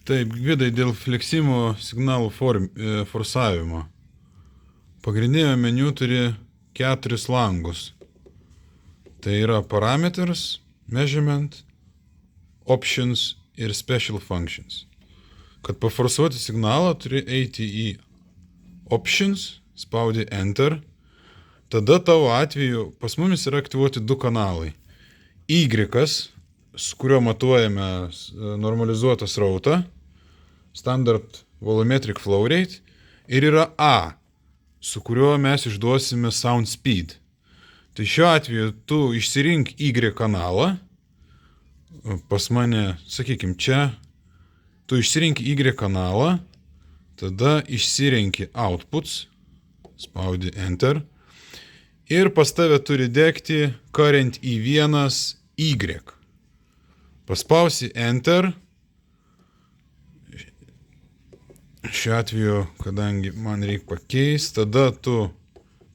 Taip, Gvidai, dėl fleksimo signalų forsavimo. Pagrindinio meniu turi 4 langus. Tai yra parameters, measurement, options ir special functions. Kad paforsuoti signalą, turi eiti į options, spaudi enter. Tada tavo atveju pas mumis yra aktyvuoti 2 kanalai. Y, su kuriuo matuojame normalizuotą srautą, standard volumetric flow rate, ir yra A, su kuriuo mes išduosime sound speed. Tai šiuo atveju tu išsirink Y kanalą, pas mane, sakykim, čia, tu išsirink Y kanalą, tada išsirenki outputs, spaudi enter, ir pas tave turi degti current I1 Y. Paspausi enter. Šiuo atveju, kadangi man reikia pakeisti, tada tu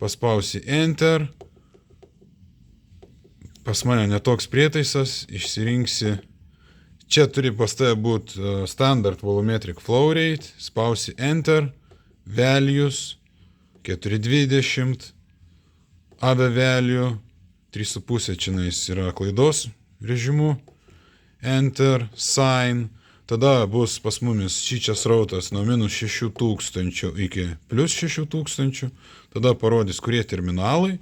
paspausi enter. Pas mane netoks prietaisas, išsirinksi. Čia turi pas tave būti standard volumetric flow rate, spausi enter, values, 420, other value, 3,5 čionais yra klaidos režimu, enter, sign, tada bus pas mumis šičias rautas nuo minus 6000 iki plus 6000, tada parodys, kurie terminalai,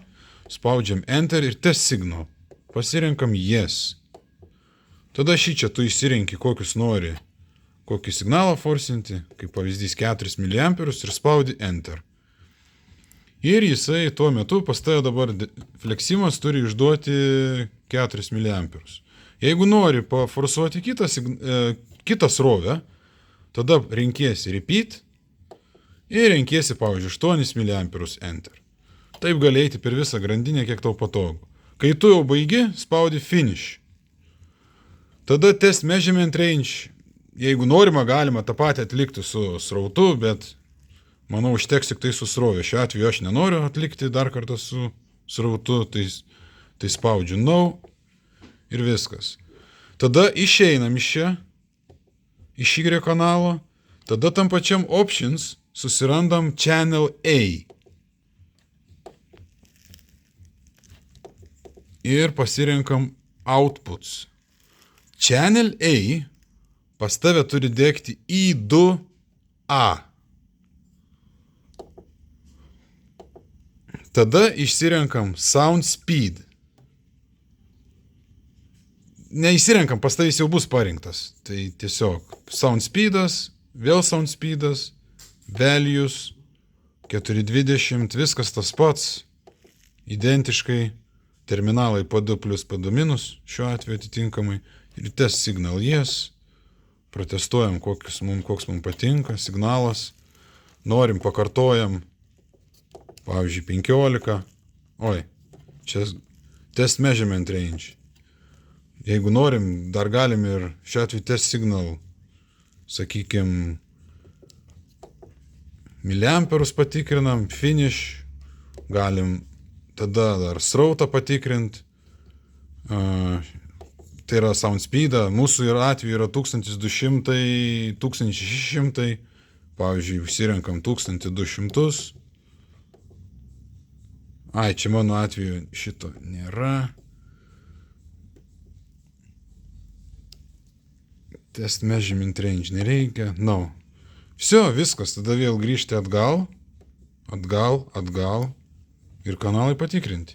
spaudžiam enter ir test signal, pasirinkam yes. Tada šičia tu išsirenki, kokius nori, kokį signalą forsinti, kaip pavyzdys 4 mA ir spaudi enter. Ir jisai tuo metu pas tave dabar fleksimas turi išduoti 4 mA. Jeigu nori paforsuoti kitą srovę, tada renkiesi repeat ir renkiesi, pavyzdžiui, 8 mA enter. Taip gali eiti per visą grandinę, kiek tau patogu. Kai tu jau baigi, spaudi finish. Tada test measurement range. Jeigu norima, galima tą patį atlikti su srautu, bet manau, užteks tik tai su srovė. Šiuo atveju aš nenoriu atlikti dar kartą su srautu, tai spaudžiu no ir viskas. Tada išeinam iš čia, iš Y kanalo, tada tam pačiam options susirandam channel A. Ir pasirenkam outputs. Channel A pas tave turi degti I2A. Tada išsirenkam sound speed. Neįsirenkam, pas tavęs jau bus parinktas. Tai tiesiog sound speedas, vėl sound speedas, values, 420, viskas tas pats, identiškai, terminalai P2 plus P2 minus, šiuo atveju atitinkamai, ir test signal yes, protestuojam, koks mums patinka, signalas, norim pakartojam, pavyzdžiui, 15, čia test measurement range. Jeigu norim, dar galim ir šiuo atveju test signal, sakykim, miliamperus patikrinam, finish, galim tada dar srautą patikrint, tai yra sound speedą, mūsų atveju yra 1200, 1600, pavyzdžiui, užsirenkam 1200, čia mano atveju šito nėra. Test measurement range nereikia. No. Всё, viskas. Tada vėl grįžti atgal ir kanalai patikrinti.